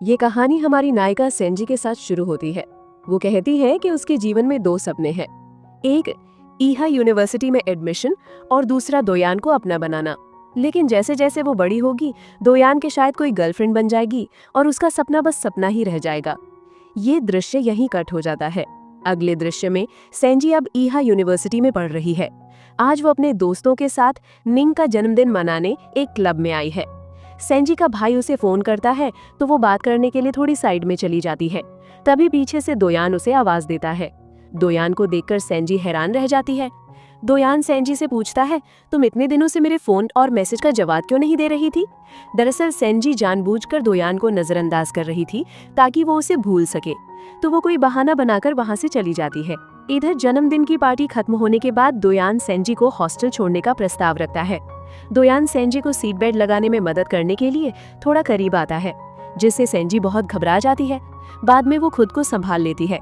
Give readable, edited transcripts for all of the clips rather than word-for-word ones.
ये कहानी हमारी नायिका सेंजी के साथ शुरू होती है। वो कहती है कि उसके जीवन में दो सपने हैं, एक ईहा यूनिवर्सिटी में एडमिशन और दूसरा दोयान को अपना बनाना। लेकिन जैसे जैसे वो बड़ी होगी, दोयान के शायद कोई गर्लफ्रेंड बन जाएगी और उसका सपना बस सपना ही रह जाएगा। ये दृश्य यहीं कट हो जाता है। अगले दृश्य में सेंजी अब ईहा यूनिवर्सिटी में पढ़ रही है। आज वो अपने दोस्तों के साथ निंग का जन्मदिन मनाने एक क्लब में आई है। सेंजी का भाई उसे फोन करता है तो वो बात करने के लिए थोड़ी साइड में चली जाती है। तभी पीछे से दोयान उसे आवाज देता है। दोयान को देखकर सेंजी हैरान रह जाती है। दोयान सेंजी से पूछता है, तुम इतने दिनों से मेरे फोन और मैसेज का जवाब क्यों नहीं दे रही थी? दरअसल सेंजी जानबूझकर दोयान को नजरअंदाज कर रही थी ताकि वो उसे भूल सके, तो वो कोई बहाना बनाकर वहां से चली जाती है। इधर जन्मदिन की पार्टी खत्म होने के बाद दोयान सेंजी को हॉस्टल छोड़ने का प्रस्ताव रखता है। दोयान सेंजी को सीट बेल्ट लगाने में मदद करने के लिए थोड़ा करीब आता है, जिससे सेंजी बहुत घबरा जाती है। बाद में वो खुद को संभाल लेती है।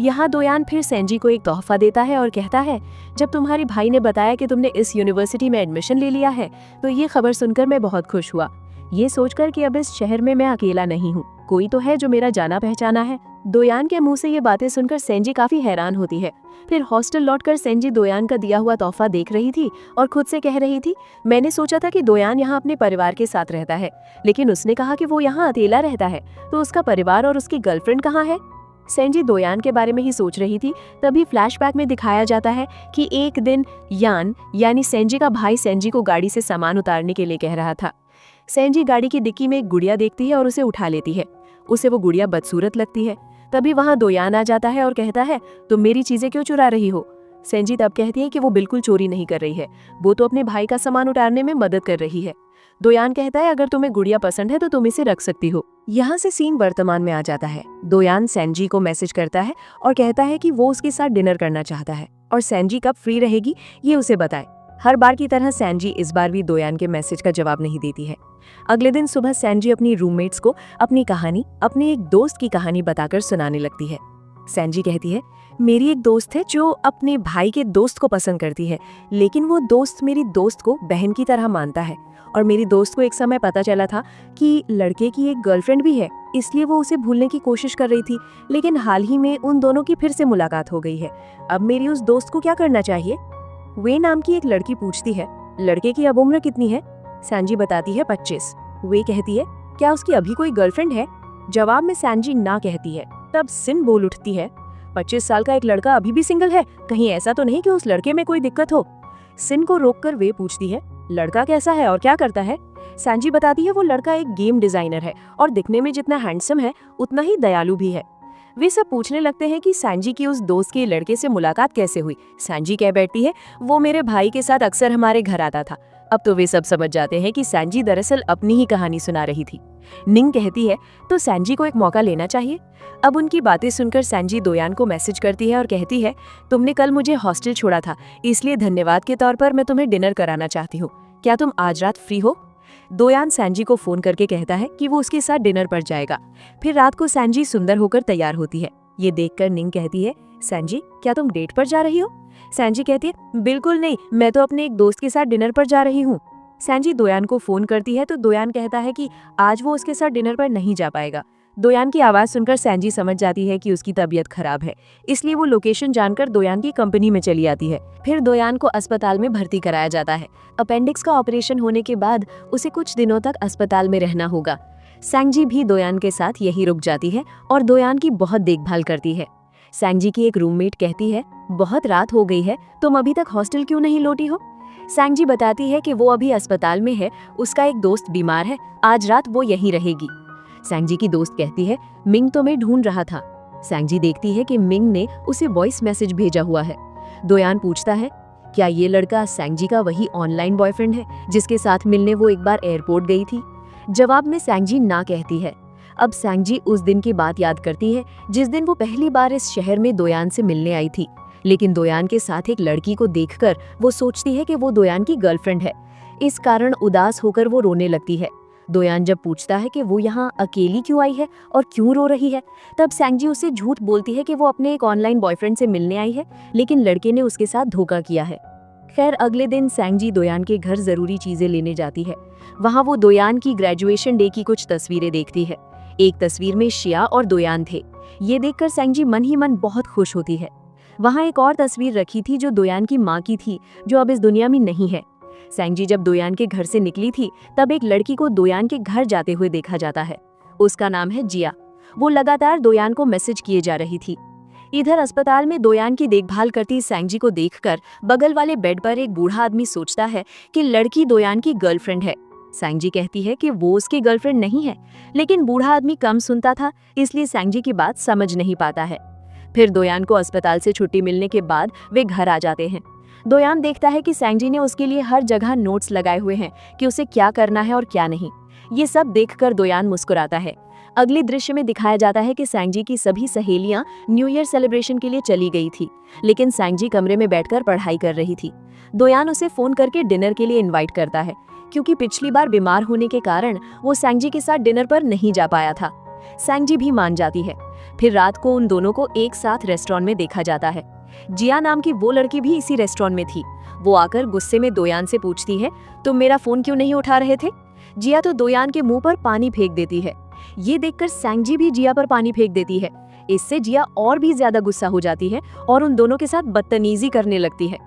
यहाँ दोयान फिर सेंजी को एक तोहफा देता है और कहता है, जब तुम्हारे भाई ने बताया कि तुमने इस यूनिवर्सिटी में एडमिशन ले लिया है तो ये खबर सुनकर मैं बहुत खुश हुआ। ये सोचकर कि अब इस शहर में मैं अकेला नहीं हूँ, कोई तो है जो मेरा जाना पहचाना है। दोयान के मुंह से ये बातें सुनकर सेंजी काफी हैरान होती है। फिर हॉस्टल लौटकर सेंजी दोयान का दिया हुआ तोहफा देख रही थी और खुद से कह रही थी, मैंने सोचा था कि दोयान यहाँ अपने परिवार के साथ रहता है, लेकिन उसने कहा कि वो यहाँ अकेला रहता है, तो उसका परिवार और उसकी गर्लफ्रेंड कहाँ है? सेंजी दोयान के बारे में ही सोच रही थी, तभी फ्लैशबैक में दिखाया जाता है कि एक दिन यान यानी सेंजी का भाई सेंजी को गाड़ी से सामान उतारने के लिए कह रहा था। सेंजी गाड़ी की डिक्की में एक गुड़िया देखती है और उसे उठा लेती है। उसे वो गुड़िया बदसूरत लगती है। तभी वहां दोयान आ जाता है और कहता है, तुम मेरी चीजें क्यों चुरा रही हो? सेंजी तब कहती है कि वो बिल्कुल चोरी नहीं कर रही है, वो तो अपने भाई का सामान उतारने में मदद कर रही है। दोयान कहता है, अगर तुम्हें गुड़िया पसंद है तो तुम इसे रख सकती हो। यहाँ से सीन वर्तमान में आ जाता है। दोयान सेंजी को मैसेज करता है और कहता है कि वो उसके साथ डिनर करना चाहता है और सेंजी कब फ्री रहेगी ये उसे बताए। हर बार की तरह सेंजी इस बार भी दोयान के मैसेज का जवाब नहीं देती है। अगले दिन सुबह सेंजी अपनी रूममेट्स को अपनी कहानी अपने एक दोस्त की कहानी बताकर सुनाने लगती है। सेंजी कहती है, मेरी एक दोस्त है जो अपने भाई के दोस्त को पसंद करती है, लेकिन वो दोस्त मेरी दोस्त को बहन की तरह मानता है और मेरी दोस्त को एक समय पता चला था कि लड़के की एक गर्लफ्रेंड भी है, इसलिए वो उसे भूलने की कोशिश कर रही थी, लेकिन हाल ही में उन दोनों की फिर से मुलाकात हो गई है। अब मेरी उस दोस्त को क्या करना चाहिए? वे नाम की एक लड़की पूछती है, लड़के की अब उम्र कितनी है? सेंजी बताती है 25। वे कहती है, क्या उसकी अभी कोई गर्लफ्रेंड है? जवाब में सेंजी ना कहती है। तब सिन बोल उठती है, 25 साल का एक लड़का अभी भी सिंगल है, कहीं ऐसा तो नहीं कि उस लड़के में कोई दिक्कत हो? सिन को रोककर वे पूछती है, लड़का कैसा है और क्या करता है? सेंजी बताती है, वो लड़का एक गेम डिजाइनर है और दिखने में जितना हैंडसम है उतना ही दयालु भी है। वे सब पूछने लगते हैं कि सेंजी की उस दोस्त के लड़के से मुलाकात कैसे हुई। सेंजी कह बैठती है, वो मेरे भाई के साथ अक्सर हमारे घर आता था। अब तो वे सब समझ जाते हैं कि सेंजी दरअसल अपनी ही कहानी सुना रही थी। निंग कहती है, तो सेंजी को एक मौका लेना चाहिए। अब उनकी बातें सुनकर सेंजी दोयान को मैसेज करती है और कहती है, तुमने कल मुझे हॉस्टल छोड़ा था, इसलिए धन्यवाद के तौर पर मैं तुम्हें डिनर कराना चाहती हूँ। क्या तुम आज रात फ्री हो? दोयान सेंजी को फोन करके कहता है कि वो उसके साथ डिनर पर जाएगा। फिर रात को सेंजी सुंदर होकर तैयार होती है। ये देखकर निंग कहती है, सेंजी क्या तुम डेट पर जा रही हो? सेंजी कहती है, बिल्कुल नहीं, मैं तो अपने एक दोस्त के साथ डिनर पर जा रही हूँ। सेंजी दोयान को फोन करती है तो दोयान कहता है कि आज वो उसके साथ डिनर पर नहीं जा पाएगा। दोयान की आवाज सुनकर सेंजी समझ जाती है कि उसकी तबीयत खराब है, इसलिए वो लोकेशन जानकर दोयान की कंपनी में चली आती है। फिर दोयान को अस्पताल में भर्ती कराया जाता है। अपेंडिक्स का ऑपरेशन होने के बाद उसे कुछ दिनों तक अस्पताल में रहना होगा। सेंजी भी दोयान के साथ यही रुक जाती है और दोयान की बहुत देखभाल करती है। सेंजी की एक रूममेट कहती है, बहुत रात हो गई है, तुम अभी तक हॉस्टल क्यों नहीं लौटी हो? सेंजी बताती है कि वो अभी अस्पताल में है, उसका एक दोस्त बीमार है, आज रात वो यहीं रहेगी। सेंजी की दोस्त कहती है, मिंग तो मैं ढूंढ रहा था। सेंजी देखती है कि मिंग ने उसे वॉइस मैसेज भेजा हुआ है। दोयान पूछता है, क्या ये लड़का सेंजी का वही ऑनलाइन बॉयफ्रेंड है जिसके साथ मिलने वो एक बार एयरपोर्ट गई थी? जवाब में सेंजी ना कहती है। अब सेंजी उस दिन की बात याद करती है जिस दिन वो पहली बार इस शहर में दोयान से मिलने आई थी, लेकिन दोयान के साथ एक लड़की को देखकर वो सोचती है कि वो दोयान की गर्लफ्रेंड है। इस कारण उदास होकर वो रोने लगती है। दोयान जब पूछता है कि वो यहाँ अकेली क्यों आई है और क्यों रो रही है, तब सेंजी उसे झूठ बोलती है कि वो अपने एक ऑनलाइन बॉयफ्रेंड से मिलने आई है, लेकिन लड़के ने उसके साथ धोखा किया है। खैर अगले दिन सेंजी दोयान के घर जरूरी चीजें लेने जाती है। वहाँ वो दोयान की ग्रेजुएशन डे की कुछ तस्वीरें देखती है। एक तस्वीर में शिया और दोयान थे। ये देखकर सेंगजी मन ही मन बहुत खुश होती है। वहाँ एक और तस्वीर रखी थी जो दोयान की माँ की थी, जो अब इस दुनिया में नहीं है। सेंगजी जब दोयान के घर से निकली थी तब एक लड़की को दोयान के घर जाते हुए देखा जाता है। उसका नाम है जिया। वो लगातार दोयान को मैसेज किए जा रही थी। इधर अस्पताल में दोयान की देखभाल करती सेंगजी को देखकर बगल वाले बेड पर एक बूढ़ा आदमी सोचता है कि लड़की दोयान की गर्लफ्रेंड है। सेंगजी कहती है कि वो उसकी गर्लफ्रेंड नहीं है, लेकिन बूढ़ा आदमी कम सुनता था, इसलिए सेंगजी की बात समझ नहीं पाता है। फिर दोयान को अस्पताल से छुट्टी मिलने के बाद वे घर आ जाते हैं। दोयान देखता है कि सेंगजी ने उसके लिए हर जगह नोट्स लगाए हुए हैं कि उसे क्या करना है और क्या नहीं। ये सब देखकर दोयान मुस्कुराता है। अगले दृश्य में दिखाया जाता है कि सेंगजी की सभी सहेलियां न्यू ईयर सेलिब्रेशन के लिए चली गई थी, लेकिन सेंगजी कमरे में बैठकर पढ़ाई कर रही थी। दोयान उसे फोन करके डिनर के लिए इनवाइट करता है, क्योंकि पिछली बार बीमार होने के कारण वो सेंगजी के साथ डिनर पर नहीं जा पाया था। सेंगजी भी मान जाती है। फिर रात को उन दोनों को एक साथ रेस्टोरेंट में देखा जाता है। जिया नाम की वो लड़की भी इसी रेस्टोरेंट में थी। वो आकर गुस्से में दोयान से पूछती है, तुम मेरा फोन क्यों नहीं उठा रहे थे? जिया तो दोयान के मुंह पर पानी फेंक देती है। ये देखकर सेंगजी भी जिया पर पानी फेंक देती है। इससे जिया और भी ज्यादा गुस्सा हो जाती है और उन दोनों के साथ बदतमीजी करने लगती है।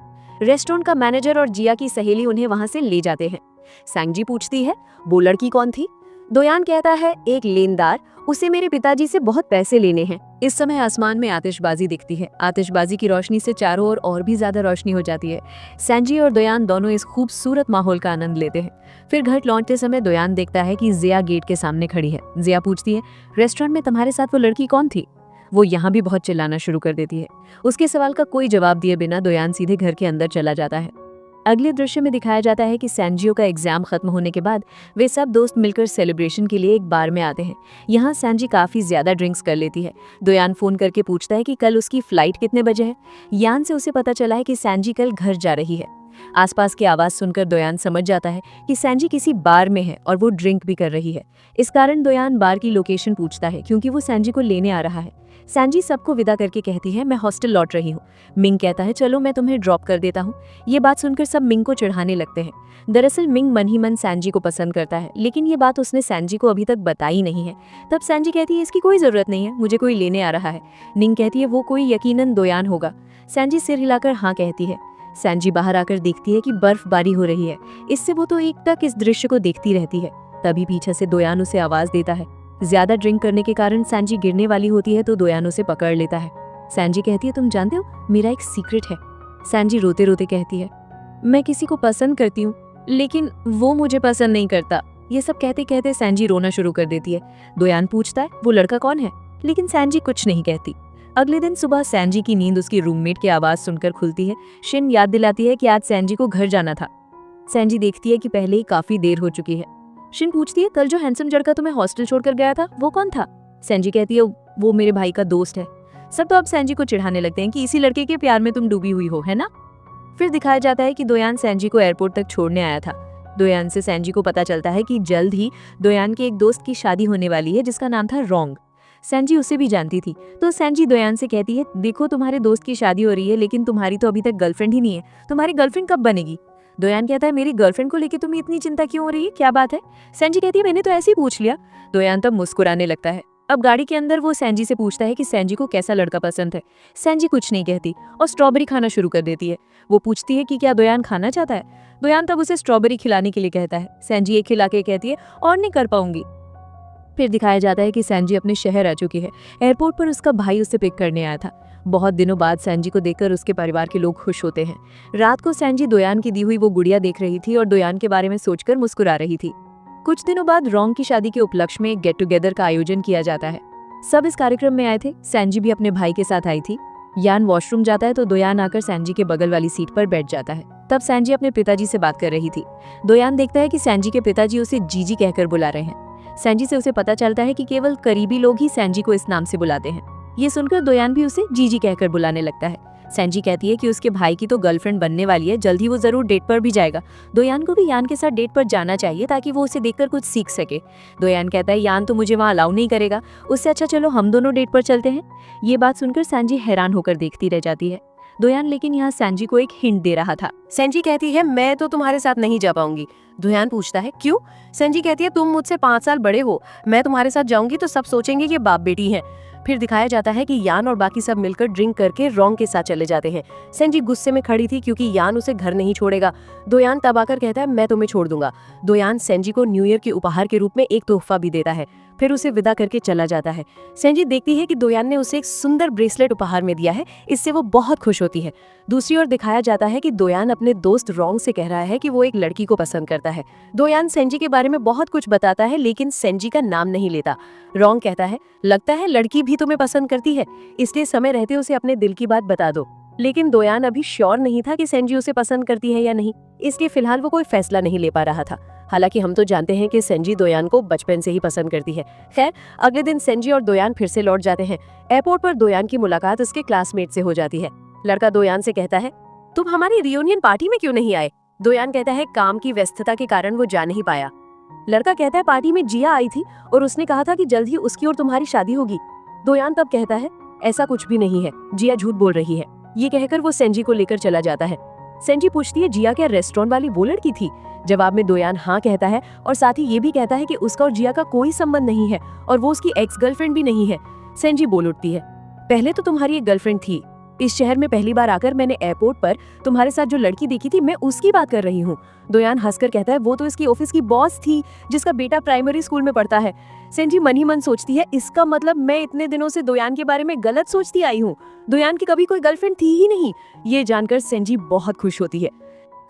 रेस्टोरेंट का मैनेजर और जिया की सहेली उन्हें वहां से ले जाते हैं। सेंगजी पूछती है, वो लड़की कौन थी? दोयान कहता है, एक लेनदार, उसे मेरे पिताजी से बहुत पैसे लेने हैं। इस समय आसमान में आतिशबाजी दिखती है। आतिशबाजी की रोशनी से चारों ओर और भी ज्यादा रोशनी हो जाती है। सेंगजी और दोयान दोनों इस खूबसूरत माहौल का आनंद लेते हैं। फिर घर लौटते समय दोयान देखता है कि जिया गेट के सामने खड़ी है। जिया पूछती है, रेस्टोरेंट में तुम्हारे साथ वो लड़की कौन थी? वो यहाँ भी बहुत चिल्लाना शुरू कर देती है। उसके सवाल का कोई जवाब दिए बिना दोयान सीधे घर के अंदर चला जाता है। अगले दृश्य में दिखाया जाता है कि सेंजियो का एग्जाम खत्म होने के बाद वे सब दोस्त मिलकर सेलिब्रेशन के लिए एक बार में आते हैं। यहाँ सेंजी काफी ज्यादा ड्रिंक्स कर लेती है। दोयान फोन करके पूछता है कि कल उसकी फ्लाइट कितने बजे है। यान से उसे पता चला है कि सेंजी कल घर जा रही है। आसपास की आवाज सुनकर दोयान समझ जाता है कि सेंजी किसी बार में है और वो ड्रिंक भी कर रही है। इस कारण दोयान बार की लोकेशन पूछता है, क्योंकि वो सेंजी को लेने आ रहा है। सेंजी सबको विदा करके कहती है, मैं हॉस्टल लौट रही हूँ। मिंग कहता है, चलो मैं तुम्हें ड्रॉप कर देता हूँ। ये बात सुनकर सब मिंग को चिढ़ाने लगते हैं। दरअसल मिंग मन ही मन सेंजी को पसंद करता है, लेकिन ये बात उसने सेंजी को अभी तक बताई नहीं है। तब सेंजी कहती है, इसकी कोई जरूरत नहीं है, मुझे कोई लेने आ रहा है। निंग कहती है, वो कोई यकीनन दोयान होगा। सेंजी सिर हिलाकर हाँ कहती है। सेंजी बाहर आकर देखती है कि बर्फबारी हो रही है। इससे वो तो एकटक इस दृश्य को देखती रहती है। तभी पीछे से दोयान उसे आवाज देता है। ज्यादा ड्रिंक करने के कारण सेंजी गिरने वाली होती है तो दोयान उसे पकड़ लेता है। सेंजी कहती है, तुम जानते हो मेरा एक सीक्रेट है। सेंजी रोते रोते कहती है, मैं किसी को पसंद करती हूँ, लेकिन वो मुझे पसंद नहीं करता। ये सब कहते कहते सेंजी रोना शुरू कर देती है। दोयान पूछता है, वो लड़का कौन है? लेकिन सेंजी कुछ नहीं कहती। अगले दिन सुबह सेंजी की नींद उसकी रूममेट की आवाज सुनकर खुलती है। शिन याद दिलाती है कि आज सेंजी को घर जाना था। सेंजी देखती है कि पहले ही काफी देर हो चुकी है। शिन पूछती है, कल जो हैंडसम लड़का तुम्हें हॉस्टल छोड़कर गया था वो कौन था? सेंजी कहती है, वो मेरे भाई का दोस्त है। सब तो अब सेंजी को चिढ़ाने लगते हैं कि इसी लड़के के प्यार में तुम डूबी हुई हो, है ना? फिर दिखाया जाता है कि दोयान सेंजी को एयरपोर्ट तक छोड़ने आया था। दोयान से सेंजी को पता चलता है कि जल्द ही दोयान के एक दोस्त की शादी होने वाली है जिसका नाम था रोंग। सेंजी उसे भी जानती थी, तो सेंजी दोयान से कहती है, देखो तुम्हारे दोस्त की शादी हो रही है, लेकिन तुम्हारी तो अभी तक गर्लफ्रेंड ही नहीं है। तुम्हारी गर्लफ्रेंड कब बनेगी? दोयान कहता है, मेरी गर्लफ्रेंड को लेकर तुम्हें इतनी चिंता क्यों हो रही है, क्या बात है? सेंजी कहती है, मैंने तो ऐसे ही पूछ लिया। दोयान तब मुस्कुराने लगता है। अब गाड़ी के अंदर वो सेंजी से पूछता है कि सेंजी को कैसा लड़का पसंद है। सेंजी कुछ नहीं कहती और स्ट्रॉबेरी खाना शुरू कर देती है। वो पूछती है कि क्या दोयान खाना चाहता है। दोयान तब उसे स्ट्रॉबेरी खिलाने के लिए कहता है। सेंजी एक खिला के कहती है, और नहीं कर पाऊंगी। फिर दिखाया जाता है कि सेंजी अपने शहर आ चुकी है। एयरपोर्ट पर उसका भाई उसे पिक करने आया था। बहुत दिनों बाद सेंजी को देखकर उसके परिवार के लोग खुश होते हैं। रात को सेंजी दोयान की दी हुई वो गुड़िया देख रही थी और दोयान के बारे में सोचकर मुस्कुरा रही थी। कुछ दिनों बाद रोंग की शादी के उपलक्ष्य में एक गेट टुगेदर का आयोजन किया जाता है। सब इस कार्यक्रम में आए थे। सेंजी भी अपने भाई के साथ आई थी। यान वॉशरूम जाता है तो दोयान आकर सेंजी के बगल वाली सीट पर बैठ जाता है। तब सेंजी अपने पिताजी से बात कर रही थी। दोयान देखता है कि सेंजी के पिताजी उसे जीजी कहकर बुला रहे हैं। सेंजी से उसे पता चलता है कि केवल करीबी लोग ही सेंजी को इस नाम से बुलाते हैं। ये सुनकर दोयान भी उसे जीजी कहकर बुलाने लगता है। सेंजी कहती है कि उसके भाई की तो गर्लफ्रेंड बनने वाली है, जल्द ही वो जरूर डेट पर भी जाएगा। दोयान को भी यान के साथ डेट पर जाना चाहिए ताकि वो उसे देखकर कुछ सीख सके। दोयान कहता है, यान तो मुझे वहाँ अलाउ नहीं करेगा, उससे अच्छा चलो हम दोनों डेट पर चलते हैं। ये बात सुनकर सेंजी हैरान होकर देखती रह जाती है। दोयान लेकिन यहाँ सेंजी को एक हिंट दे रहा था। सेंजी कहती है, मैं तो तुम्हारे साथ नहीं जा पाऊंगी। दोयान पूछता है क्यों? सेंजी कहती है तुम मुझसे 5 साल बड़े हो, मैं तुम्हारे साथ जाऊंगी तो सब सोचेंगे कि बाप बेटी हैं। फिर दिखाया जाता है कि यान और बाकी सब मिलकर ड्रिंक करके रोंग के साथ चले जाते हैं। सेंजी गुस्से में खड़ी थी क्योंकि यान उसे घर नहीं छोड़ेगा। दोयान तब आकर कहता है मैं तुम्हें छोड़ दूंगा। दोयान सेंजी को न्यू ईयर के उपहार के रूप में एक तोहफा भी देता है, फिर उसे विदा करके चला जाता है। सेंजी देखती है कि दोयान ने उसे एक सुंदर ब्रेसलेट उपहार में दिया है, इससे वो बहुत खुश होती है। दूसरी ओर दिखाया जाता है कि दोयान अपने दोस्त रोंग से कह रहा है कि वो एक लड़की को पसंद करता है। दोयान सेंजी के बारे में बहुत कुछ बताता है लेकिन सेंजी का नाम नहीं लेता। रोंग कहता है लगता है लड़की भी तुम्हें पसंद करती है, इसलिए समय रहते उसे अपने दिल की बात बता दो। लेकिन दोयान अभी श्योर नहीं था कि सेंजी उसे पसंद करती है या नहीं, इसलिए फिलहाल वो कोई फैसला नहीं ले पा रहा था। हालांकि हम तो जानते हैं कि सेंजी दोयान को बचपन से ही पसंद करती है। खैर, अगले दिन सेंजी और दोयान फिर से लौट जाते हैं। एयरपोर्ट पर दोयान की मुलाकात उसके क्लासमेट से हो जाती है। लड़का दोयान से कहता है तुम हमारी रियूनियन पार्टी में क्यों नहीं आए? दोयान कहता है काम की व्यस्तता के कारण वो जा नहीं पाया। लड़का कहता है पार्टी में जिया आई थी और उसने कहा था कि जल्द ही उसकी और तुम्हारी शादी होगी। दोयान तब कहता है ऐसा कुछ भी नहीं है, जिया झूठ बोल रही है। ये कहकर वो सेंजी को लेकर चला जाता है। सेंजी पूछती है जिया क्या रेस्टोरेंट वाली वो लड़की थी? जवाब में दोयान हाँ कहता है और साथ ही ये भी कहता है कि उसका और जिया का कोई संबंध नहीं है और वो उसकी एक्स गर्लफ्रेंड भी नहीं है। सेंजी बोल उठती है पहले तो तुम्हारी एक गर्लफ्रेंड थी, इस शहर में पहली बार आकर मैंने एयरपोर्ट पर तुम्हारे साथ जो लड़की देखी थी मैं उसकी बात कर रही हूँ। दोयान हंसकर कहता है वो तो इसकी ऑफिस की बॉस थी जिसका बेटा प्राइमरी स्कूल में पढ़ता है। सेंजी मन ही मन सोचती है इसका मतलब मैं इतने दिनों से दोयान के बारे में गलत सोचती आई हूँ, दोयान की कभी कोई गर्लफ्रेंड थी ही नहीं। ये जानकर सेंजी बहुत खुश होती है।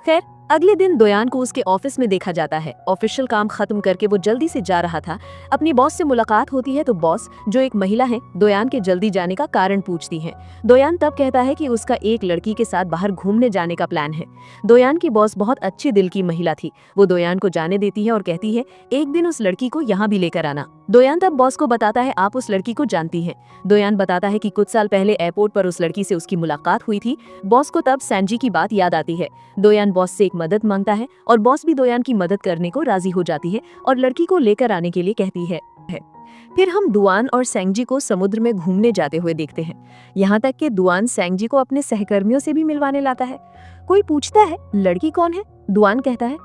खैर, अगले दिन दोयान को उसके ऑफिस में देखा जाता है। ऑफिशियल काम खत्म करके वो जल्दी से जा रहा था। अपनी बॉस से मुलाकात होती है तो बॉस, जो एक महिला है, दोयान के जल्दी जाने का कारण पूछती है। दोयान तब कहता है कि उसका एक लड़की के साथ बाहर घूमने जाने का प्लान है। दोयान की बॉस बहुत अच्छे दिल की महिला थी। वो दोयान को जाने देती है और कहती है एक दिन उस लड़की को यहाँ भी लेकर आना। दोयान तब बॉस को बताता है आप उस लड़की को जानती हैं। दोयान बताता है कि कुछ साल पहले एयरपोर्ट पर उस लड़की से उसकी मुलाकात हुई थी। बॉस को तब सेंजी की बात याद आती है। दोयान बॉस से एक मदद मांगता है और बॉस भी दोयान की मदद करने को राजी हो जाती है और लड़की को लेकर आने के लिए कहती है। फिर हम दुआन और सेंजी को समुद्र में घूमने जाते हुए देखते हैं। यहाँ तक कि दुआन सेंजी को अपने सहकर्मियों से भी मिलवाने लाता है। कोई पूछता है लड़की कौन है? दुआन कहता है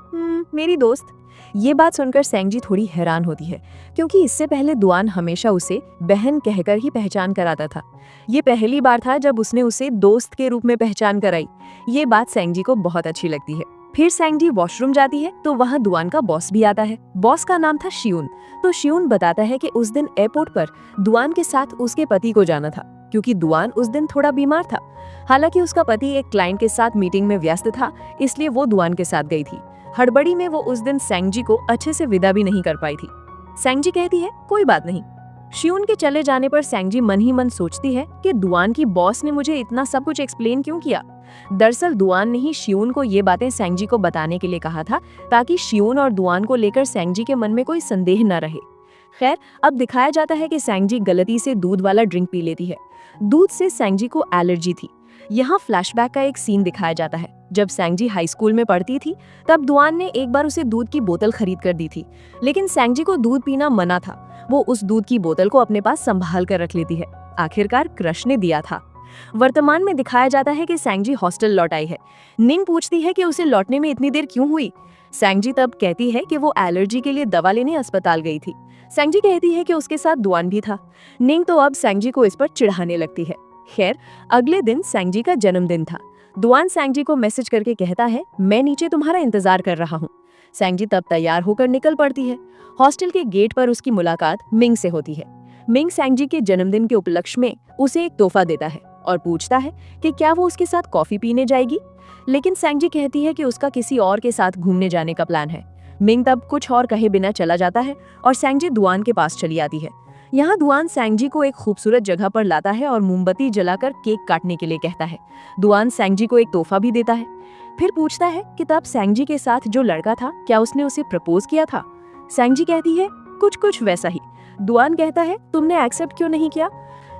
मेरी दोस्त। ये बात सुनकर सेंजी थोड़ी हैरान होती है क्योंकि इससे पहले दुआन हमेशा उसे बहन कहकर ही पहचान कराता था। ये पहली बार था जब उसने उसे दोस्त के रूप में पहचान कराई। ये बात सेंजी को बहुत अच्छी लगती है। फिर सेंजी वॉशरूम जाती है तो वहाँ दुआन का बॉस भी आता है। बॉस का नाम था शियून। तो शियून बताता है कि उस दिन एयरपोर्ट पर दुआन के साथ उसके पति को जाना था क्योंकि दुआन उस दिन थोड़ा बीमार था। हालांकि उसका पति एक क्लाइंट के साथ मीटिंग में व्यस्त था, इसलिए वो दुआन के साथ गई थी। हड़बड़ी में वो उस दिन सेंजी को अच्छे से विदा भी नहीं कर पाई थी। सेंजी कहती है कोई बात नहीं। शियून के चले जाने पर सेंजी मन ही मन सोचती है कि दुआन की बॉस ने मुझे इतना सब कुछ एक्सप्लेन क्यों किया। दरअसल दुआन ने ही शियून को ये बातें सेंजी को बताने के लिए कहा था ताकि शियून और दुआन को लेकर सेंजी के मन में कोई संदेह न रहे। खैर, अब दिखाया जाता है कि सेंजी गलती से दूध वाला ड्रिंक पी लेती है। दूध से सेंजी को एलर्जी थी। यहाँ फ्लैशबैक का एक सीन दिखाया जाता है। जब सेंजी हाई स्कूल में पढ़ती थी तब दुआन ने एक बार उसे दूध की बोतल खरीद कर दी थी, लेकिन सेंजी को दूध पीना मना था। वो उस दूध की बोतल को अपने पास संभाल कर रख लेती है। आखिरकार क्रश ने दिया था। वर्तमान में दिखाया जाता है कि सेंजी हॉस्टल लौट आई है। निंग पूछती है कि उसे लौटने में इतनी देर क्यों हुई। सेंजी तब कहती है कि वो एलर्जी के लिए दवा लेने अस्पताल गई थी। सेंजी कहती है कि उसके साथ दुआन भी था। निंग तो अब सेंजी को इस पर चिढ़ाने लगती है। खैर, अगले दिन सेंजी का जन्मदिन था। दुआन सेंजी को मैसेज करके कहता है मैं नीचे तुम्हारा इंतजार कर रहा हूँ। सेंजी तब तैयार होकर निकल पड़ती है। हॉस्टल के गेट पर उसकी मुलाकात मिंग से होती है। मिंग सेंजी के जन्मदिन के उपलक्ष्य में उसे एक तोहफा देता है और पूछता है कि क्या वो उसके साथ कॉफी पीने जाएगी, लेकिन सेंजी कहती है कि उसका किसी और के साथ घूमने जाने का प्लान है। मिंग तब कुछ और कहे बिना चला जाता है और सेंजी दुआन के पास चली आती है। यहाँ दुआन सेंजी को एक खूबसूरत जगह पर लाता है और मोमबत्ती जलाकर केक काटने के लिए कहता है। दुआन सेंजी को एक तोहफा भी देता है। फिर पूछता है कि तब सेंजी के साथ जो लड़का था क्या उसने उसे प्रपोज किया था। सेंजी कहती है कुछ वैसा ही। दुआन कहता है तुमने एक्सेप्ट क्यों नहीं किया।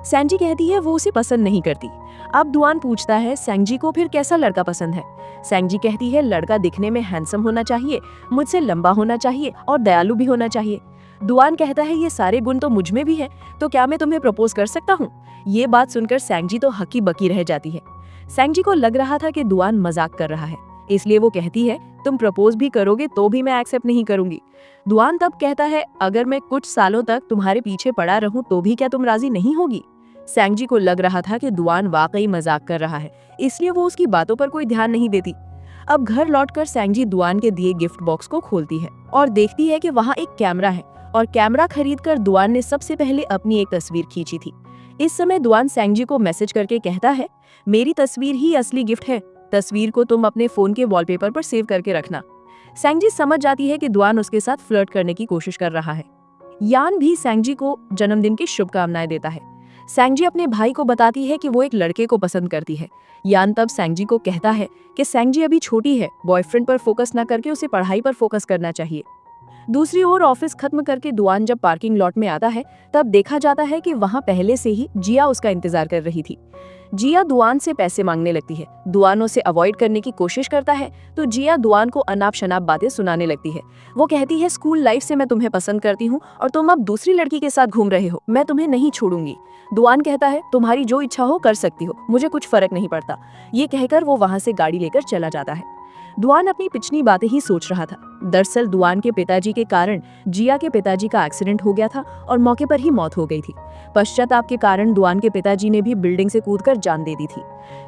सेंजी कहती है वो उसे पसंद नहीं करती। अब दुआन पूछता है सेंजी को फिर कैसा लड़का पसंद है। सेंजी कहती है लड़का दिखने में हैंडसम होना चाहिए, मुझसे लंबा होना चाहिए और दयालु भी होना चाहिए। दुआन कहता है ये सारे गुण तो मुझ में भी हैं, तो क्या मैं तुम्हें प्रपोज कर सकता हूँ। ये बात सुनकर सेंजी तो हकी बकी रह जाती है। सेंजी को लग रहा था कि दुआन मजाक कर रहा है, इसलिए वो कहती है तुम प्रपोज भी करोगे तो भी मैं एक्सेप्ट नहीं करूंगी। दुआन तब कहता है अगर मैं कुछ सालों तक तुम्हारे पीछे पड़ा रहूं तो भी क्या तुम राजी नहीं होगी। सैंजी को लग रहा था कि दुआन वाकई मजाक कर रहा है, इसलिए वो उसकी बातों पर कोई ध्यान नहीं देती। अब घर लौटकर सैंजी दुआन के दिए गिफ्ट बॉक्स को खोलती है और देखती है कि वहाँ एक कैमरा है और कैमरा खरीदकर दुआन ने सबसे पहले अपनी एक तस्वीर खींची थी। इस समय दुआन सैंजी को मैसेज करके कहता है मेरी तस्वीर ही असली गिफ्ट है, तस्वीर को तुम अपने फोन के वॉलपेपर पर सेव करके रखना। सैंजी समझ जाती है कि दुआन उसके साथ फ्लर्ट करने की कोशिश कर रहा है। यान भी सैंजी को जन्मदिन की शुभकामनाएं देता है। सैंजी अपने भाई को बताती है कि वो एक लड़के को पसंद करती है। यान तब सैंजी को कहता है कि सैंजी अभी छोटी है, बॉयफ्रेंड पर फोकस न करके उसे पढ़ाई पर फोकस करना चाहिए। दूसरी ओर ऑफिस खत्म करके दुआन जब पार्किंग लॉट में आता है तब देखा जाता है कि वहाँ पहले से ही जिया उसका इंतजार कर रही थी। जिया दुआन से पैसे मांगने लगती है। दुआन उसे अवॉइड करने की कोशिश करता है तो जिया दुआन को अनाप शनाप बातें सुनाने लगती है। वो कहती है स्कूल लाइफ से मैं तुम्हें पसंद करती हूँ और तुम अब दूसरी लड़की के साथ घूम रहे हो, मैं तुम्हें नहीं छोड़ूंगी। दुआन कहता है तुम्हारी जो इच्छा हो कर सकती हो, मुझे कुछ फर्क नहीं पड़ता। ये कहकर वो वहाँ से गाड़ी लेकर चला जाता है। दुआन अपनी पिछली बातें ही सोच रहा था। दरअसल दुआन के पिताजी के कारण जिया के पिताजी का एक्सीडेंट हो गया था और मौके पर ही मौत हो गई थी। पश्चाताप के कारण दुआन के पिताजी ने भी बिल्डिंग से कूदकर जान दे दी थी।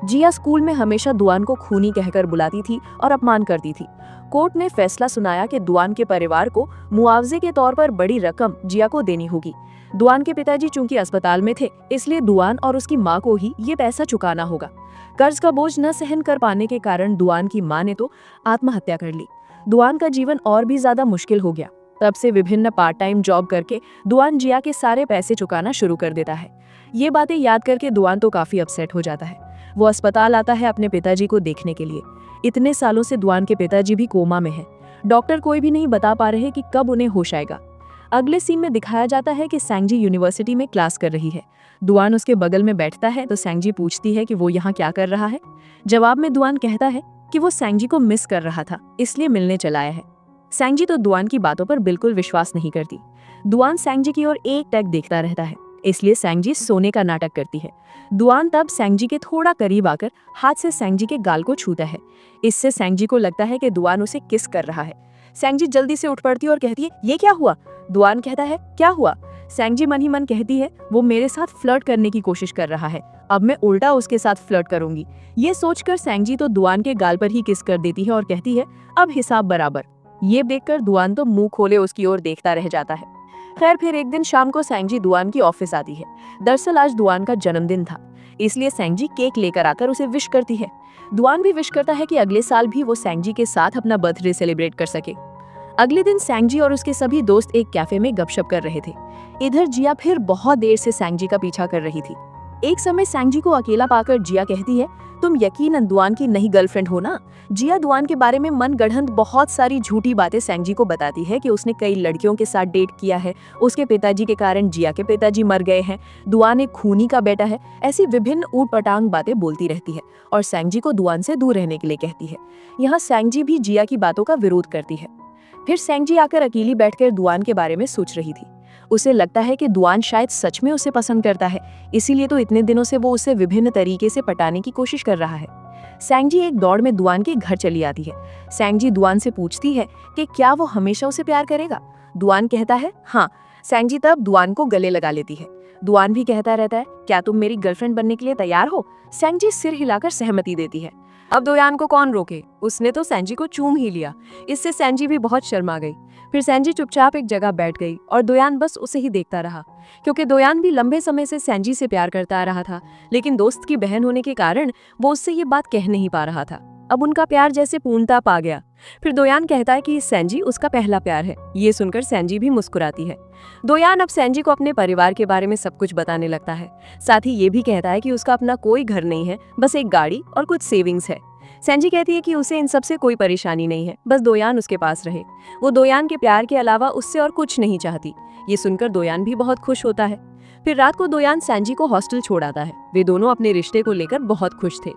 जिया स्कूल में हमेशा दुआन को खूनी कहकर बुलाती थी और अपमान करती थी। कोर्ट ने फैसला सुनाया कि दुआन के परिवार को मुआवजे के तौर पर बड़ी रकम जिया को देनी होगी। दुआन के पिताजी चूंकि अस्पताल में थे, इसलिए दुआन और उसकी माँ को ही ये पैसा चुकाना होगा। कर्ज का बोझ न सहन कर पाने के कारण दुआन की माँ ने तो आत्महत्या कर ली। दुआन का जीवन और भी ज्यादा मुश्किल हो गया। तब से विभिन्न पार्ट टाइम जॉब करके दुआन जिया के सारे पैसे चुकाना शुरू कर देता है। ये बातें याद करके दुआन तो काफी अपसेट हो जाता है। वो अस्पताल आता है अपने पिताजी को देखने के लिए। इतने सालों से दुआन के पिताजी भी कोमा में है। डॉक्टर कोई भी नहीं बता पा रहे कि कब उन्हें होश आएगा। अगले सीन में दिखाया जाता है कि सैंजी यूनिवर्सिटी में क्लास कर रही है। दुआन उसके बगल में बैठता है तो सैंजी पूछती है कि वो यहाँ क्या कर रहा है। जवाब में दुआन कहता है कि वो सैंजी को मिस कर रहा था, इसलिए मिलने चला आया है। सैंजी तो दुआन की बातों पर बिल्कुल विश्वास नहीं करती। दुआन सैंजी की ओर एक टक देखता रहता है, इसलिए सैंजी सोने का नाटक करती है। दुआन तब सैंजी के थोड़ा करीब आकर हाथ से सैंजी के गाल को छूता है। इससे सैंजी को लगता है कि दुआन उसे किस कर रहा है। सैंजी जल्दी से उठ पड़ती है और कहती है ये क्या हुआ। दुआन कहता है क्या हुआ। सैंजी मन ही मन कहती है वो मेरे साथ फ्लर्ट करने की कोशिश कर रहा है, अब मैं उल्टा उसके साथ फ्लर्ट करूंगी। ये सोचकर सैंजी तो दुआन के गाल पर ही किस कर देती है और कहती है अब हिसाब बराबर। ये देखकर दुआन तो मुंह खोले उसकी ओर देखता रह जाता है। खैर फिर एक दिन शाम को सैंजी दुआन की ऑफिस आती है। दरअसल आज दुआन का जन्मदिन था, इसलिए सैंजी केक लेकर आकर उसे विश करती है। दुआन भी विश करता है कि अगले साल भी वो सैंजी के साथ अपना बर्थडे सेलिब्रेट कर सके। अगले दिन सैंजी और उसके सभी दोस्त एक कैफे में गपशप कर रहे थे। इधर जिया फिर बहुत देर से सैंजी का पीछा कर रही थी। एक समय सैंजी को अकेला पाकर जिया कहती है तुम यकीनन दुआन की नई गर्लफ्रेंड हो ना। जिया दुआन के बारे में मन गढ़ंत बहुत सारी झूठी बातें सैंजी को बताती है कि उसने कई लड़कियों के साथ डेट किया है, उसके पिताजी के कारण जिया के पिताजी मर गए हैं, दुआन एक खूनी का बेटा है। ऐसी विभिन्न ऊटपटांग बातें बोलती रहती है और सैंजी को दुआन से दूर रहने के लिए कहती है। यहाँ सैंजी भी जिया की बातों का विरोध करती है। फिर सैंजी आकर अकेली बैठकर दुआन के बारे में सोच रही थी। उसे लगता है कि दुआन शायद सच में उसे पसंद करता है, इसीलिए तो इतने दिनों से वो उसे विभिन्न तरीके से पटाने की कोशिश कर रहा है। सैंजी एक दौड़ में दुआन के घर चली आती है। सैंजी दुआन से पूछती है कि क्या वो हमेशा उसे प्यार करेगा। दुआन कहता है हाँ। सैंजी तब दुआन को गले लगा लेती है। दुआन भी कहता रहता है क्या तुम मेरी गर्लफ्रेंड बनने के लिए तैयार हो। सैंजी सिर हिलाकर सहमति देती है। अब दुआन को कौन रोके, उसने तो सैंजी को चूम ही लिया। इससे सैंजी भी बहुत शर्मा गई। फिर सैंजी चुपचाप एक जगह बैठ गई और दुआन बस उसे ही देखता रहा, क्योंकि दुआन भी लंबे समय से सैंजी से प्यार करता आ रहा था, लेकिन दोस्त की बहन होने के कारण वो उससे ये बात कह नहीं पा रहा था। अब उनका प्यार जैसे पूर्णता पा गया। फिर दुआन कहता है कि सैंजी उसका पहला प्यार है। ये सुनकर सैंजी भी मुस्कुराती है। दुआन अब सैंजी को अपने परिवार के बारे में सब कुछ बताने लगता है। साथ ही ये भी कहता है कि उसका अपना कोई घर नहीं है, बस एक गाड़ी और कुछ सेविंग्स है। सैंजी कहती है कि उसे इन सब से कोई परेशानी नहीं है, बस दुआन उसके पास रहे। वो दुआन के प्यार के अलावा उससे और कुछ नहीं चाहती। ये सुनकर दुआन भी बहुत खुश होता है। फिर रात को दुआन सैंजी को हॉस्टल छोड़ आता है। वे दोनों अपने रिश्ते को लेकर बहुत खुश थे।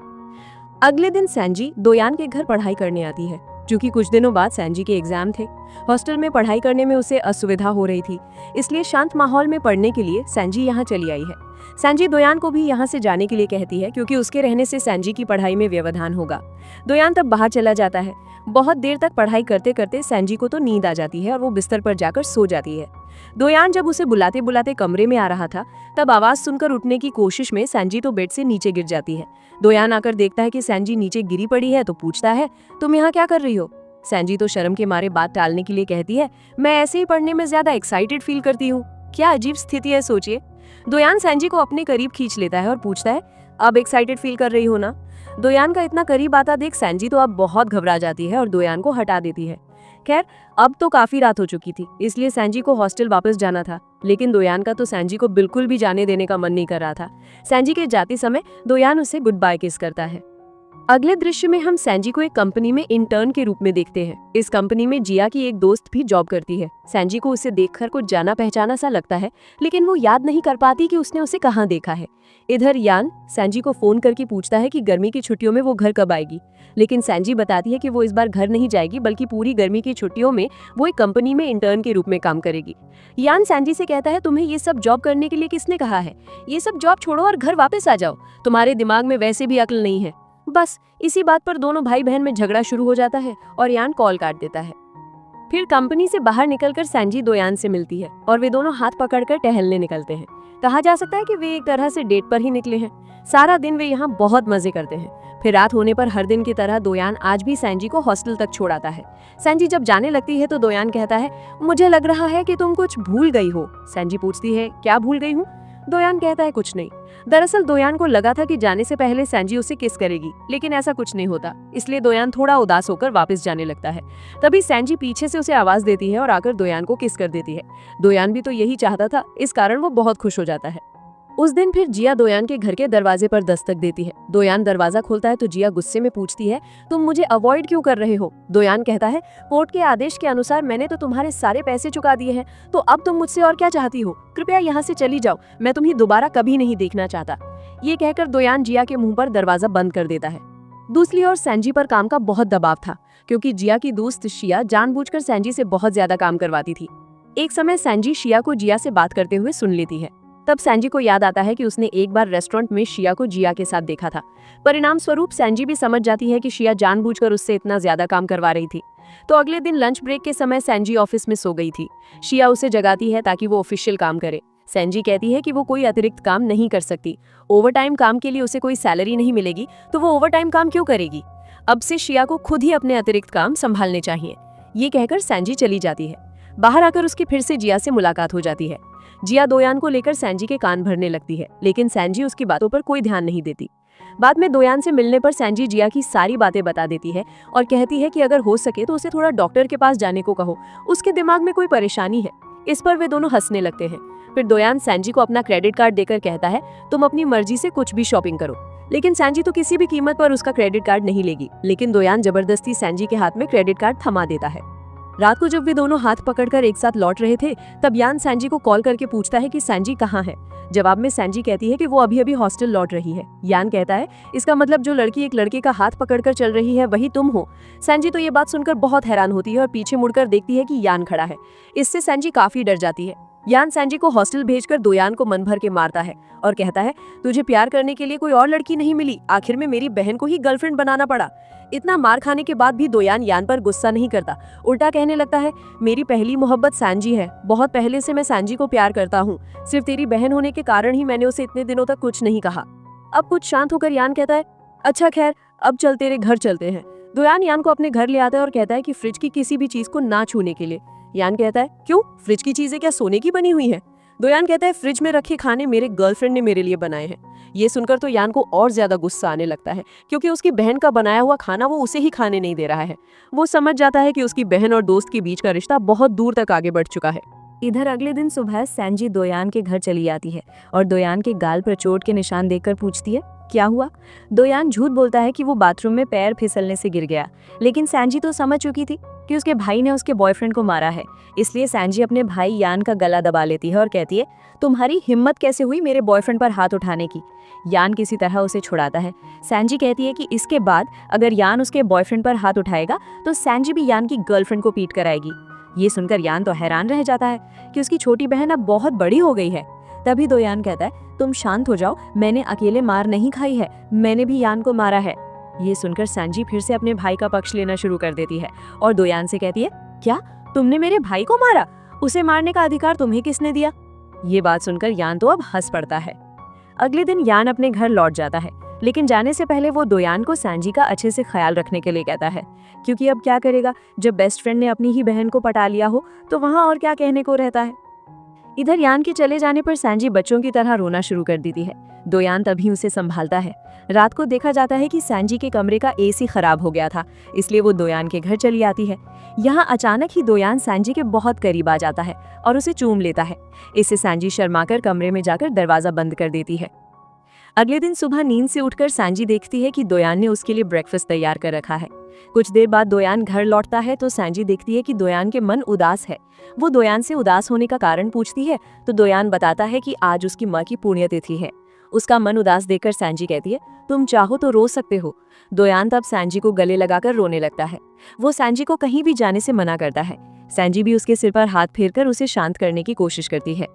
अगले दिन सैंजी दुआन के घर पढ़ाई करने आती है। क्योंकि कुछ दिनों बाद सैंजी के एग्जाम थे, हॉस्टल में पढ़ाई करने में उसे असुविधा हो रही थी, इसलिए शांत माहौल में पढ़ने के लिए सैंजी यहाँ चली आई है। सैंजी दोयान को भी यहाँ से जाने के लिए कहती है क्योंकि उसके रहने से सैंजी की पढ़ाई में व्यवधान होगा। दोयान तब बाहर चला जाता है। बहुत देर तक पढ़ाई करते करते सैंजी को तो नींद आ जाती है और वो बिस्तर पर जाकर सो जाती है। दोयान जब उसे बुलाते बुलाते कमरे में आ रहा था तब आवाज सुनकर उठने की कोशिश में सैंजी तो बेड से नीचे गिर जाती है। दोयान आकर देखता है कि सैंजी नीचे गिरी पड़ी है तो पूछता है, तुम यहाँ क्या कर रही हो? सैंजी तो शर्म के मारे बात टालने के लिए कहती है, मैं ऐसे ही पढ़ने में ज्यादा एक्साइटेड फील करती हूँ। क्या अजीब स्थिति है सोचिए। दोयान सैंजी को अपने करीब खींच लेता है और पूछता है, अब एक्साइटेड फील कर रही हो ना? दोयान का इतना करीब आता देख सैंजी तो अब बहुत घबरा जाती है और दोयान को हटा देती है। खैर अब तो काफी रात हो चुकी थी, इसलिए सैंजी को हॉस्टल वापस जाना था, लेकिन दोयान का तो सैंजी को बिल्कुल भी जाने देने का मन नहीं कर रहा था। सैंजी के जाते समय दोयान उसे गुड बाय किस करता है। अगले दृश्य में हम सैंजी को एक कंपनी में इंटर्न के रूप में देखते हैं। इस कंपनी में जिया की एक दोस्त भी जॉब करती है। सैंजी को उसे देखकर कुछ जाना पहचाना सा लगता है, लेकिन वो याद नहीं कर पाती कि उसने उसे कहाँ देखा है। इधर यान सैंजी को फोन करके पूछता है कि गर्मी की छुट्टियों में वो घर कब आएगी, लेकिन सैंजी बताती है कि वो इस बार घर नहीं जाएगी, बल्कि पूरी गर्मी की छुट्टियों में वो एक कंपनी में इंटर्न के रूप में काम करेगी। यान सैंजी से कहता है, तुम्हें ये सब जॉब करने के लिए किसने कहा है? ये सब जॉब छोड़ो और घर वापस आ जाओ, तुम्हारे दिमाग में वैसे भी अक्ल नहीं है। बस इसी बात पर दोनों भाई बहन में झगड़ा शुरू हो जाता है और यान कॉल काट देता है। फिर कंपनी से बाहर निकलकर सैंजी दोयान से मिलती है और वे दोनों हाथ पकड़कर टहलने निकलते हैं। कहा जा सकता है कि वे एक तरह से डेट पर ही निकले हैं। सारा दिन वे यहाँ बहुत मजे करते हैं। फिर रात होने पर हर दिन की तरह दोयान आज भी सैंजी को हॉस्टल तक छोड़ाता है। सैंजी जब जाने लगती है तो दोयान कहता है, मुझे लग रहा है कि तुम कुछ भूल गई हो। सैंजी पूछती है, क्या भूल गई हूँ? दोयान कहता है, कुछ नहीं। दरअसल दोयान को लगा था कि जाने से पहले सैंजी उसे किस करेगी, लेकिन ऐसा कुछ नहीं होता, इसलिए दोयान थोड़ा उदास होकर वापस जाने लगता है। तभी सैंजी पीछे से उसे आवाज देती है और आकर दोयान को किस कर देती है। दोयान भी तो यही चाहता था, इस कारण वो बहुत खुश हो जाता है। उस दिन फिर जिया दोयान के घर के दरवाजे पर दस्तक देती है। दोयान दरवाजा खोलता है तो जिया गुस्से में पूछती है, तुम मुझे अवॉइड क्यों कर रहे हो? दोयान कहता है, कोर्ट के आदेश के अनुसार मैंने तो तुम्हारे सारे पैसे चुका दिए हैं, तो अब तुम मुझसे और क्या चाहती हो? कृपया यहाँ से चली जाओ, मैं तुम्हें दोबारा कभी नहीं देखना चाहता। ये कहकर दोयान जिया के मुंह पर दरवाजा बंद कर देता है। दूसरी ओर सैंजी पर काम का बहुत दबाव था, क्योंकि जिया की दोस्त शिया जानबूझकर सैंजी से बहुत ज्यादा काम करवाती थी। एक समय सैंजी शिया को जिया से बात करते हुए सुन लेती है। तब सैंजी को याद आता है कि उसने एक बार रेस्टोरेंट में शिया को जिया के साथ देखा था। परिणाम स्वरूप सैंजी भी समझ जाती है कि शिया जानबूझकर उससे इतना ज्यादा काम करवा रही थी। तो अगले दिन लंच ब्रेक के समय सैंजी ऑफिस में सो गई थी। शिया उसे जगाती है ताकि वो ऑफिशियल काम करे। सैंजी कहती है कि वो कोई अतिरिक्त काम नहीं कर सकती। ओवरटाइम काम के लिए उसे कोई सैलरी नहीं मिलेगी, तो वो ओवरटाइम काम क्यों करेगी? अब से शिया को खुद ही अपने अतिरिक्त काम संभालने चाहिए। ये कहकर सैंजी चली जाती है। बाहर आकर उसकी फिर से जिया से मुलाकात हो जाती है। जिया दोयान को लेकर सैंजी के कान भरने लगती है, लेकिन सैंजी उसकी बातों पर कोई ध्यान नहीं देती। बाद में दोयान से मिलने पर सैंजी जिया की सारी बातें बता देती है और कहती है कि अगर हो सके तो उसे थोड़ा डॉक्टर के पास जाने को कहो, उसके दिमाग में कोई परेशानी है। इस पर वे दोनों हंसने लगते हैं। फिर दोयान सैंजी को अपना क्रेडिट कार्ड देकर कहता है, तुम अपनी मर्जी से कुछ भी शॉपिंग करो। लेकिन सैंजी तो किसी भी कीमत पर उसका क्रेडिट कार्ड नहीं लेगी, लेकिन दोयान जबरदस्ती सैंजी के हाथ में क्रेडिट कार्ड थमा देता है। रात को जब वे दोनों हाथ पकड़कर एक साथ लौट रहे थे, तब यान सैंजी को कॉल करके पूछता है कि सैंजी कहाँ है। जवाब में सैंजी कहती है कि वो अभी अभी हॉस्टल लौट रही है। यान कहता है, इसका मतलब जो लड़की एक लड़के का हाथ पकड़कर चल रही है वही तुम हो। सैंजी तो ये बात सुनकर बहुत हैरान होती है और पीछे मुड़कर देखती है कि यान खड़ा है। इससे सैंजी काफी डर जाती है। यान सैंजी को हॉस्टल भेजकर दोयान को मन भर के मारता है और कहता है, तुझे प्यार करने के लिए कोई और लड़की नहीं मिली, आखिर में मेरी बहन को ही गर्लफ्रेंड बनाना पड़ा। इतना मार खाने के बाद भी दोयान यान पर गुस्सा नहीं करता, उल्टा कहने लगता है, मेरी पहली मोहब्बत सैंजी है। बहुत पहले से मैं सैंजी को प्यार करता हूँ, सिर्फ तेरी बहन होने के कारण ही मैंने उसे इतने दिनों तक कुछ नहीं कहा। अब कुछ शांत होकर यान कहता है, अच्छा खैर अब चल तेरे घर चलते हैं। दोयान यान को अपने घर ले आता है और कहता है कि फ्रिज की किसी भी चीज को ना छूने के लिए। यान कहता है, क्यों? फ्रिज की चीजें क्या सोने की बनी हुई है? दोयान कहता है, फ्रिज में रखे खाने मेरे गर्लफ्रेंड ने मेरे लिए बनाए हैं। ये सुनकर तो यान को और ज्यादा गुस्सा आने लगता है, क्योंकि उसकी बहन का बनाया हुआ खाना वो उसे ही खाने नहीं दे रहा है। वो समझ जाता है कि उसकी बहन और दोस्त के बीच का रिश्ता बहुत दूर तक आगे बढ़ चुका है। इधर अगले दिन सुबह सैंजी दोयान के घर चली आती है और दोयान के गाल पर चोट के निशान देखकर पूछती है, क्या हुआ? दोयान झूठ बोलता है कि वो बाथरूम में पैर फिसलने से गिर गया, लेकिन सैंजी तो समझ चुकी थी कि उसके भाई ने उसके बॉयफ्रेंड को मारा है। इसलिए सैंजी अपने भाई यान का गला दबा लेती है और कहती है, तुम्हारी हिम्मत कैसे हुई मेरे बॉयफ्रेंड पर हाथ उठाने की? यान किसी तरह उसे छुड़ाता है। सैंजी कहती है कि इसके बाद अगर यान उसके बॉयफ्रेंड पर हाथ उठाएगा तो सैंजी भी यान की गर्लफ्रेंड को पीट कर आएगी। ये सुनकर यान तो हैरान रह जाता है कि उसकी छोटी बहन अब बहुत बड़ी हो गई है। तभी दोयान कहता है, तुम शांत हो जाओ, मैंने अकेले मार नहीं खाई है, मैंने भी यान को मारा है। ये सुनकर सैंजी फिर से अपने भाई का पक्ष लेना शुरू कर देती है और दोयान से कहती है, क्या तुमने मेरे भाई को मारा? उसे मारने का अधिकार तुम्हें किसने दिया? ये बात सुनकर यान तो अब हंस पड़ता है। अगले दिन यान अपने घर लौट जाता है, लेकिन जाने से पहले वो दोयान को सैंजी का अच्छे से ख्याल रखने के लिए कहता है, क्योंकि अब क्या करेगा, जब बेस्ट फ्रेंड ने अपनी ही बहन को पटा लिया हो तो वहाँ और क्या कहने को रहता है। इधर यान के चले जाने पर सैंजी बच्चों की तरह रोना शुरू कर देती है। दोयान तभी उसे संभालता है। रात को देखा जाता है कि सैंजी के कमरे का एसी खराब हो गया था, इसलिए वो दोयान के घर चली आती है। यहाँ अचानक ही दोयान सैंजी के बहुत करीब आ जाता है और उसे चूम लेता है। इससे सैंजी शर्माकर कमरे में जाकर दरवाजा बंद कर देती है। अगले दिन सुबह नींद से उठकर सैंजी देखती है कि दोयान ने उसके लिए ब्रेकफास्ट तैयार कर रखा है। कुछ देर बाद दोयान घर लौटता है तो सैंजी देखती है कि दोयान के मन उदास है। वो दोयान से उदास होने का कारण पूछती है तो दोयान बताता है कि आज उसकी माँ की पुण्यतिथि है। उसका मन उदास देखकर सैंजी कहती है, तुम चाहो तो रो सकते हो। दोयान तब सैंजी को गले लगाकर रोने लगता है। वो सैंजी को कहीं भी जाने से मना करता है। सैंजी भी उसके सिर पर हाथ फेरकर उसे शांत करने की कोशिश करती है।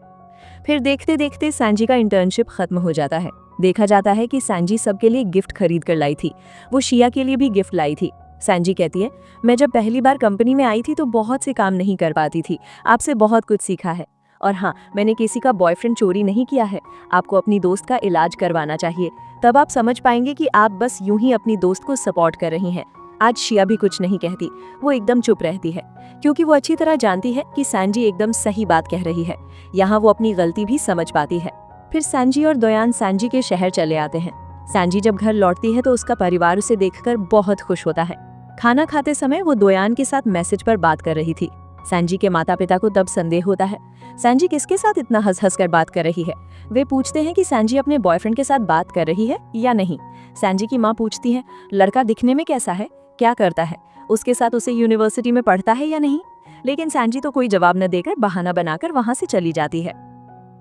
फिर देखते देखते सैंजी का इंटर्नशिप खत्म हो जाता है। देखा जाता है कि सैंजी सबके लिए गिफ्ट खरीद कर लाई थी। वो शिया के लिए भी गिफ्ट लाई थी। सैंजी कहती है, मैं जब पहली बार कंपनी में आई थी तो बहुत से काम नहीं कर पाती थी, आपसे बहुत कुछ सीखा है। और हाँ, मैंने किसी का बॉयफ्रेंड चोरी नहीं किया है। आपको अपनी दोस्त का इलाज करवाना चाहिए, तब आप समझ पाएंगे कि आप बस यूं ही अपनी दोस्त को सपोर्ट कर रही हैं। आज शिया भी कुछ नहीं कहती, वो एकदम चुप रहती है, क्योंकि वो अच्छी तरह जानती है कि सैंजी एकदम सही बात कह रही है। यहाँ वो अपनी गलती भी समझ पाती है। फिर सैंजी और दोयान सैंजी के शहर चले आते हैं। सैंजी जब घर लौटती है तो उसका परिवार उसे देखकर बहुत खुश होता है। खाना खाते समय वो दोयान के साथ मैसेज पर बात कर रही थी। सैंजी के माता पिता को तब संदेह होता है, सैंजी किसके साथ इतना हंस हंस कर बात कर रही है। वे पूछते हैं कि सैंजी अपने बॉयफ्रेंड के साथ बात कर रही है या नहीं। सैंजी की माँ पूछती है, लड़का दिखने में कैसा है, क्या करता है, उसके साथ उसे यूनिवर्सिटी में पढ़ता है या नहीं। लेकिन सैंजी तो कोई जवाब न देकर बहाना बनाकर वहां से चली जाती है।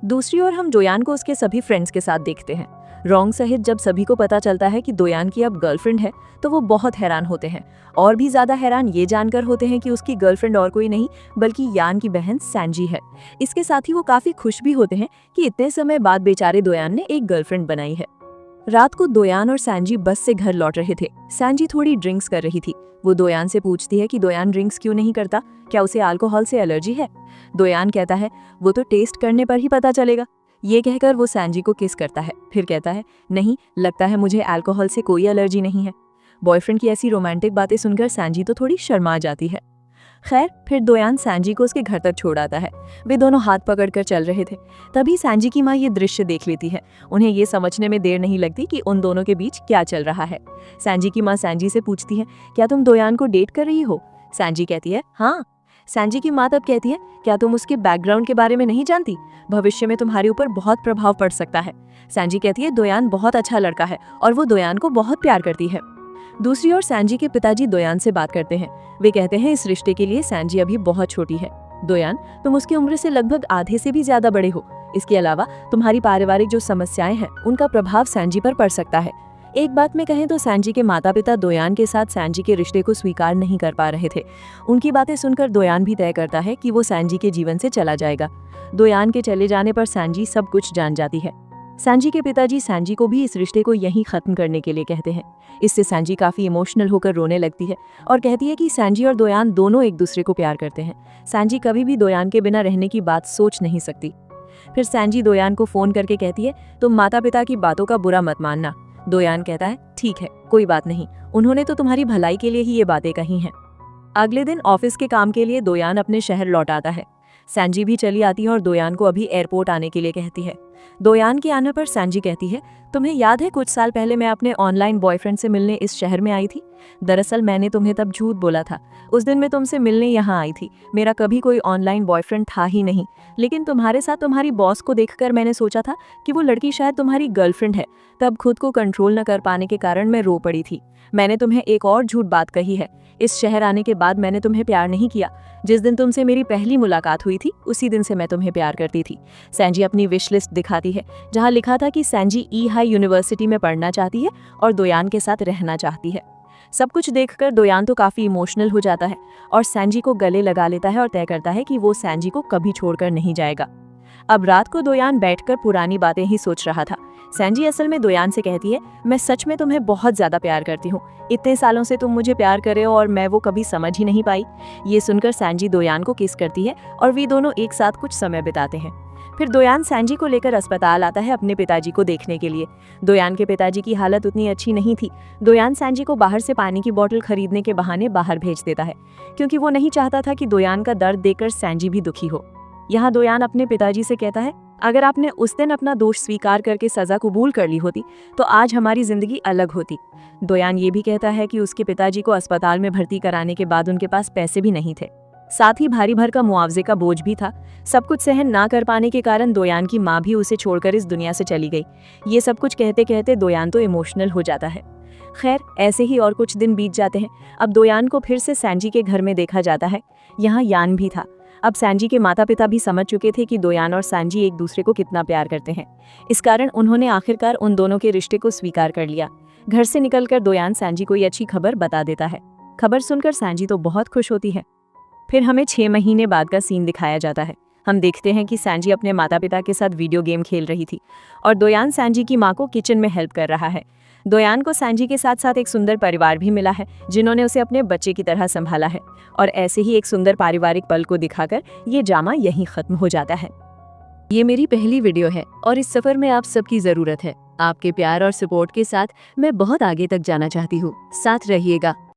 दूसरी ओर हम दोयान को उसके सभी फ्रेंड्स के साथ देखते हैं। रोंग सहित जब सभी को पता चलता है कि दोयान की अब गर्लफ्रेंड है तो वो बहुत हैरान होते हैं, और भी ज्यादा हैरान ये जानकर होते हैं कि उसकी गर्लफ्रेंड और कोई नहीं बल्कि यान की बहन सैंजी है। इसके साथ ही वो काफी खुश भी होते हैं कि इतने समय बाद बेचारे दोयान ने एक गर्लफ्रेंड बनाई है। रात को दोयान और सैंजी बस से घर लौट रहे थे। सैंजी थोड़ी ड्रिंक्स कर रही थी। वो दोयान से पूछती है कि दोयान ड्रिंक्स क्यों नहीं करता, क्या उसे अल्कोहल से एलर्जी है। दोयान कहता है, वो तो टेस्ट करने पर ही पता चलेगा। ये कहकर वो सैंजी को किस करता है, फिर कहता है, नहीं, लगता है मुझे अल्कोहल से कोई एलर्जी नहीं है। बॉयफ्रेंड की ऐसी रोमांटिक बातें सुनकर सैंजी तो थोड़ी शर्मा जाती है। खैर, फिर दोयान सैंजी को उसके घर तक छोड़ आता है। वे दोनों हाथ पकड़कर चल रहे थे। तभी सैंजी की माँ ये दृश्य देख लेती है। उन्हें ये समझने में देर नहीं लगती कि उन दोनों के बीच क्या चल रहा है। सैंजी की माँ सैंजी से पूछती है, क्या तुम दोयान को डेट कर रही हो। सैंजी कहती है, हाँ। सैंजी की माँ तब कहती है, क्या तुम उसके बैकग्राउंड के बारे में नहीं जानती, भविष्य में तुम्हारे ऊपर बहुत प्रभाव पड़ सकता है। सैंजी कहती है, दोयान बहुत अच्छा लड़का है और वो दोयान को बहुत प्यार करती है। दूसरी ओर सैंजी के पिताजी दोयान से बात करते हैं। वे कहते हैं, इस रिश्ते के लिए सैंजी अभी बहुत छोटी है। दोयान, तुम उसकी उम्र से लगभग आधे से भी ज्यादा बड़े हो। इसके अलावा तुम्हारी पारिवारिक जो समस्याएं हैं उनका प्रभाव सैंजी पर पड़ सकता है। एक बात में कहें तो सैंजी के माता पिता दोयान के साथ सैंजी के रिश्ते को स्वीकार नहीं कर पा रहे थे। उनकी बातें सुनकर दोयान भी तय करता है कि वो सैंजी के जीवन से चला जाएगा। दोयान के चले जाने पर सैंजी सब कुछ जान जाती है। सैंजी के पिताजी सैंजी को भी इस रिश्ते को यहीं खत्म करने के लिए कहते हैं। इससे सैंजी काफी इमोशनल होकर रोने लगती है और कहती है कि सैंजी और दोयान दोनों एक दूसरे को प्यार करते हैं। सैंजी कभी भी दोयान के बिना रहने की बात सोच नहीं सकती। फिर सैंजी दोयान को फोन करके कहती है, तुम माता पिता की बातों का बुरा मत मानना। दोयान कहता है, ठीक है, कोई बात नहीं, उन्होंने तो तुम्हारी भलाई के लिए ही ये बातें कही हैं। अगले दिन ऑफिस के काम के लिए दोयान अपने शहर लौट आता है। सैंजी भी चली आती है और दोयान को अभी एयरपोर्ट आने के लिए कहती है। दोयान के आने पर सैंजी कहती है, तुम्हें याद है कुछ साल पहले मैं अपने ऑनलाइन बॉयफ्रेंड से मिलने इस शहर में आई थी। दरअसल मैंने तुम्हें तब झूठ बोला था। उस दिन मैं तुमसे मिलने यहाँ आई थी। मेरा कभी कोई ऑनलाइन बॉयफ्रेंड था ही नहीं, लेकिन तुम्हारे साथ तुम्हारी बॉस को देखकर मैंने सोचा था कि वो लड़की शायद तुम्हारी गर्लफ्रेंड है। तब खुद को कंट्रोल न कर पाने के कारण मैं रो पड़ी थी। मैंने तुम्हें एक और झूठ बात कही है, इस शहर आने के बाद मैंने तुम्हें प्यार नहीं किया। जिस दिन तुमसे मेरी पहली मुलाकात हुई थी उसी दिन से मैं तुम्हें प्यार करती थी। सैंजी अपनी विश लिस्ट दिखाती है, जहाँ लिखा था कि सैंजी ईहाई यूनिवर्सिटी में पढ़ना चाहती है और दोयान के साथ रहना चाहती है। सब कुछ देखकर दोयान तो काफी इमोशनल हो जाता है और सैंजी को गले लगा लेता है और तय करता है कि वो सैंजी को कभी छोड़कर नहीं जाएगा। अब रात को दोयान बैठकर पुरानी बातें ही सोच रहा था। सैंजी असल में दोयान से कहती है, मैं सच में तुम्हें बहुत ज्यादा प्यार करती हूँ। इतने सालों से तुम मुझे प्यार कर रहे हो और मैं वो कभी समझ ही नहीं पाई। ये सुनकर सैंजी दोयान को किस करती है और वे दोनों एक साथ कुछ समय बिताते हैं। फिर दोयान सैंजी को लेकर अस्पताल आता है अपने पिताजी को देखने के लिए। दोयान के पिताजी की हालत उतनी अच्छी नहीं थी। दोयान सैंजी को बाहर से पानी की बोतल खरीदने के बहाने बाहर भेज देता है, क्योंकि वो नहीं चाहता था कि दोयान का दर्द देखकर सैंजी भी दुखी हो। यहाँ दोयान अपने पिताजी से कहता है, अगर आपने उस दिन अपना दोष स्वीकार करके सजा कबूल कर ली होती तो आज हमारी जिंदगी अलग होती। दोयान ये भी कहता है कि उसके पिताजी को अस्पताल में भर्ती कराने के बाद उनके पास पैसे भी नहीं थे, साथ ही भारी भर का मुआवजे का बोझ भी था। सब कुछ सहन ना कर पाने के कारण दोयान की माँ भी उसे छोड़कर इस दुनिया से चली गई। ये सब कुछ कहते कहते दोयान तो इमोशनल हो जाता है। खैर, ऐसे ही और कुछ दिन बीत जाते हैं। अब दोयान को फिर से सैंजी के घर में देखा जाता है। यहाँ यान भी था। अब सैंजी के माता पिता भी समझ चुके थे कि दोयान और सैंजी एक दूसरे को कितना प्यार करते हैं। इस कारण उन्होंने आखिरकार उन दोनों के रिश्ते को स्वीकार कर लिया। घर से निकलकर दोयान सैंजी को ये अच्छी खबर बता देता है। खबर सुनकर सैंजी तो बहुत खुश होती है। फिर हमें 6 महीने बाद का सीन दिखाया जाता है। हम देखते हैं कि सैंजी अपने माता पिता के साथ वीडियो गेम खेल रही थी और दोयान सैंजी की माँ को किचन में हेल्प कर रहा है। दोयान को सैंजी के साथ साथ एक सुंदर परिवार भी मिला है, जिन्होंने उसे अपने बच्चे की तरह संभाला है। और ऐसे ही एक सुंदर पारिवारिक पल को दिखाकर ये ड्रामा यहीं खत्म हो जाता है। ये मेरी पहली वीडियो है और इस सफर में आप सबकी जरूरत है। आपके प्यार और सपोर्ट के साथ मैं बहुत आगे तक जाना चाहती हूँ। साथ रहिएगा।